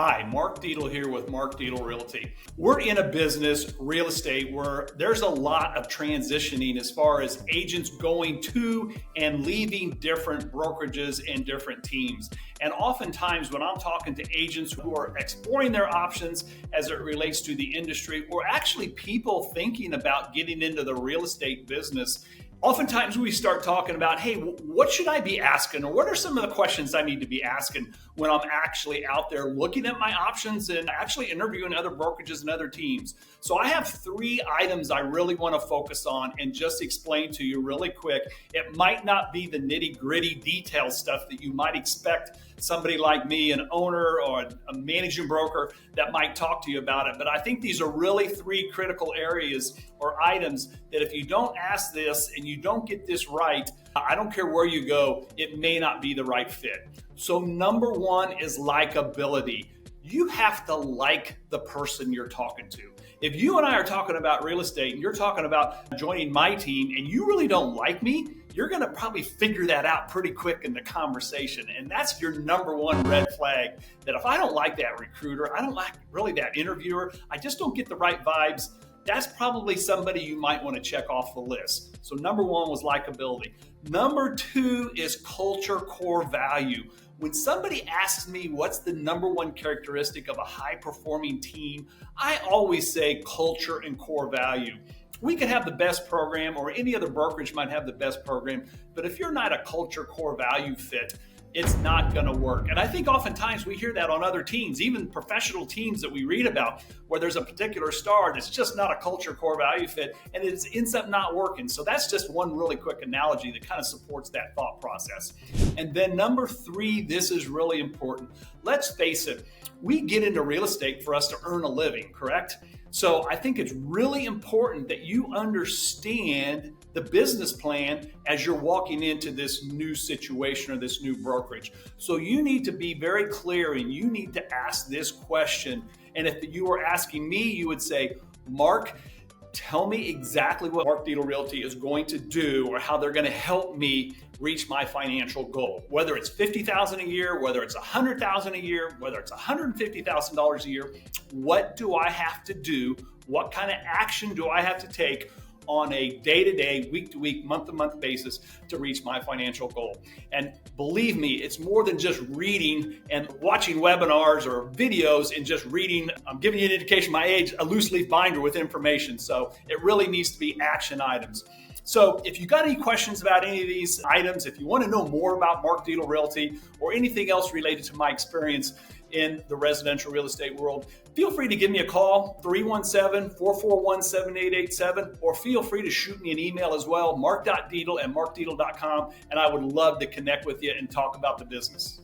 Hi, Mark Dietel here with Mark Dietel Realty. We're in a business, real estate, where there's a lot of transitioning as far as agents going to and leaving different brokerages and different teams. And oftentimes when I'm talking to agents who are exploring their options as it relates to the industry, or actually people thinking about getting into the real estate business, oftentimes we start talking about, hey, what should I be asking? Or what are some of the questions I need to be asking when I'm actually out there looking at my options and actually interviewing other brokerages and other teams? So I have 3 items I really want to focus on and just explain to you really quick. It might not be the nitty-gritty detail stuff that you might expect somebody like me, an owner or a managing broker, that might talk to you about it. But I think these are really 3 critical areas or items that if you don't ask this and you don't get this right, I don't care where you go, it may not be the right fit. So number 1 is likability. You have to like the person you're talking to. If you and I are talking about real estate and you're talking about joining my team and you really don't like me, you're going to probably figure that out pretty quick in the conversation. And that's your number 1 red flag, that if I don't like that recruiter, I don't like really that interviewer, I just don't get the right vibes, that's probably somebody you might want to check off the list. So number 1 was likability. Number 2 is culture core value. When somebody asks me what's the number 1 characteristic of a high-performing team, I always say culture and core value. We could have the best program, or any other brokerage might have the best program, but if you're not a culture core value fit, it's not going to work. And I think oftentimes we hear that on other teams, even professional teams that we read about, where there's a particular star that's just not a culture core value fit, and it ends up not working. So that's just one really quick analogy that kind of supports that thought process. And then number 3, this is really important. Let's face it, we get into real estate for us to earn a living, correct? So I think it's really important that you understand the business plan as you're walking into this new situation or this new brokerage. So you need to be very clear and you need to ask this question. And if you were asking me, you would say, Mark, tell me exactly what Mark Dietel Realty is going to do or how they're going to help me reach my financial goal. Whether it's $50,000 a year, whether it's $100,000 a year, whether it's $150,000 a year, what do I have to do? What kind of action do I have to take on a day-to-day, week-to-week, month-to-month basis to reach my financial goal? And believe me, it's more than just reading and watching webinars or videos and just reading. I'm giving you an indication of my age, a loose leaf binder with information. So it really needs to be action items. So if you got any questions about any of these items, if you want to know more about Mark Dietel Realty or anything else related to my experience in the residential real estate world, feel free to give me a call, 317-441-7887, or feel free to shoot me an email as well, mark.dietel@markdietel.com, and I would love to connect with you and talk about the business.